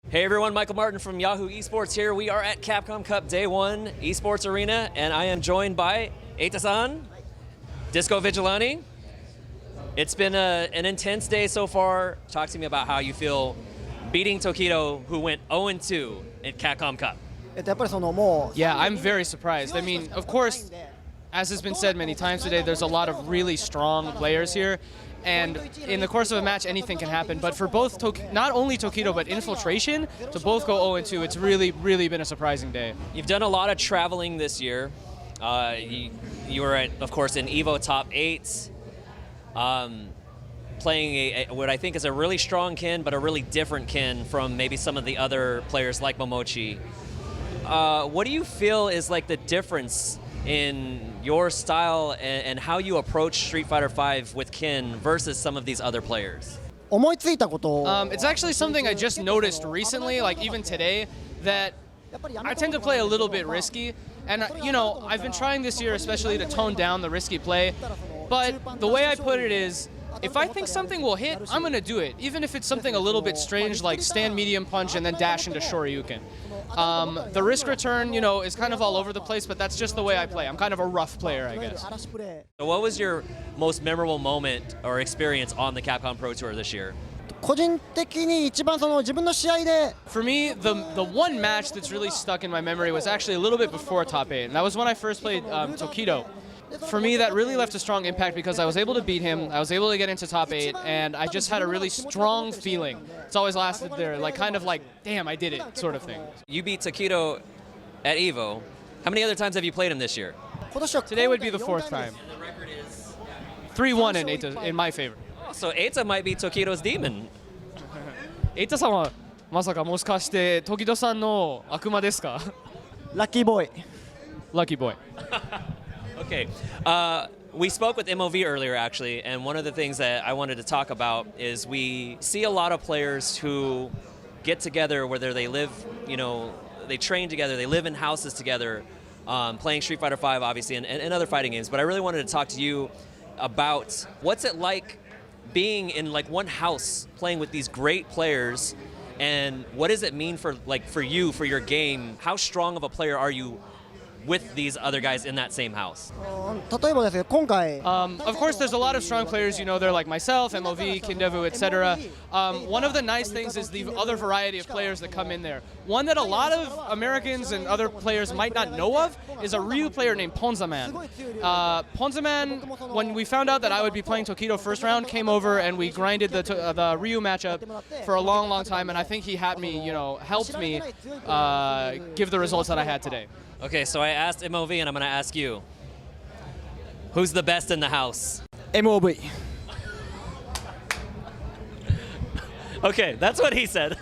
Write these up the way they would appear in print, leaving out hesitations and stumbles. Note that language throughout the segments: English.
Hey everyone, Michael Martin from Yahoo Esports here. We are at Capcom Cup Day 1 Esports Arena, and I am joined by Eita-san, Disco Vigilante. It's been an intense day so far. Talk to me about how you feel beating Tokido, who went 0-2 at Capcom Cup. Yeah, I'm very surprised. I mean, of course, as has been said many times today, there's a lot of really strong players here. And in the course of a match, anything can happen. But for both, not only Tokido, but Infiltration, to both go 0-2, it's really, really been a surprising day. You've done a lot of traveling this year. You were, of course, in EVO Top 8, playing what I think is a really strong Ken, but a really different Ken from maybe some of the other players like Momochi. What do you feel is like the difference in your style and how you approach Street Fighter V with Ken versus some of these other players? It's actually something I just noticed recently, like even today, that I tend to play a little bit risky. And, you know, I've been trying this year especially to tone down the risky play. But the way I put it is, if I think something will hit, I'm going to do it. Even if it's something a little bit strange, like stand medium punch and then dash into Shoryuken. The risk return, you know, is kind of all over the place, but that's just the way I play. I'm kind of a rough player, I guess. So what was your most memorable moment or experience on the Capcom Pro Tour this year? For me, the one match that's really stuck in my memory was actually a little bit before Top 8, and that was when I first played Tokido. For me, that really left a strong impact because I was able to beat him, I was able to get into Top 8, and I just had a really strong feeling. It's always lasted there, like kind of like, damn, I did it, sort of thing. You beat Tokido at EVO. How many other times have you played him this year? Today would be the 4th time. And the record is 3-1 in my favor. Oh, so Eita might be Tokido's demon. Eita-sanはまさかもしかしてTokido-sanの悪魔ですか? Lucky boy. Lucky boy. Okay, we spoke with MOV earlier actually, and one of the things that I wanted to talk about is we see a lot of players who get together, whether they live, you know, they train together, they live in houses together, playing Street Fighter V obviously and other fighting games, but I really wanted to talk to you about what's it like being in like one house playing with these great players, and what does it mean for you, for your game? How strong of a player are you with these other guys in that same house? Of course, there's a lot of strong players, you know, they're like myself, MOV, Kindevu, etc. One of the nice things is the other variety of players that come in there. One that a lot of Americans and other players might not know of is a Ryu player named Ponzaman. Ponzaman, when we found out that I would be playing Tokido first round, came over and we grinded the Ryu matchup for a long, long time, and I think he had me, you know, helped me give the results that I had today. Okay, so I asked MOV and I'm going to ask you. Who's the best in the house? MOV. Okay, that's what he said.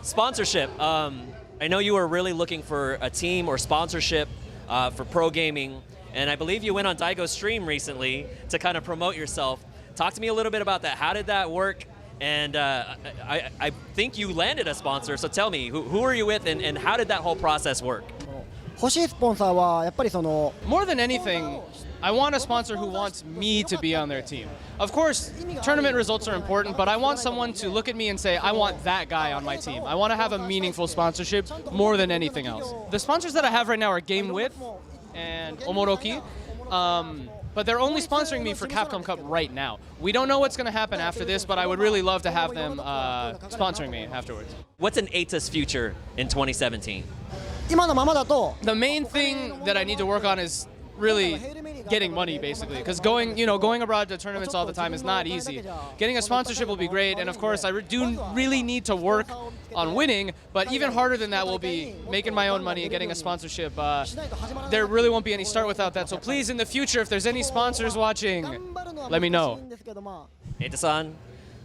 Sponsorship. I know you were really looking for a team or sponsorship for pro gaming, and I believe you went on Daigo's stream recently to kind of promote yourself. Talk to me a little bit about that. How did that work? And I think you landed a sponsor, so tell me, who are you with and how did that whole process work? More than anything, I want a sponsor who wants me to be on their team. Of course, tournament results are important, but I want someone to look at me and say, I want that guy on my team. I want to have a meaningful sponsorship more than anything else. The sponsors that I have right now are Game With and Omoroki. But they're only sponsoring me for Capcom Cup right now. We don't know what's going to happen after this, but I would really love to have them sponsoring me afterwards. What's an Eita's future in 2017? The main thing that I need to work on is really getting money, basically, because going abroad to tournaments all the time is not easy. Getting a sponsorship will be great, and of course I do really need to work on winning, but even harder than that will be making my own money and getting a sponsorship. There really won't be any start without that, so please, in the future, if there's any sponsors watching, let me know. Eita-san,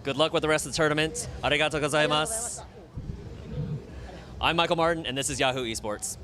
good luck with the rest of the tournament. Arigatou gozaimasu. I'm Michael Martin, and this is Yahoo Esports.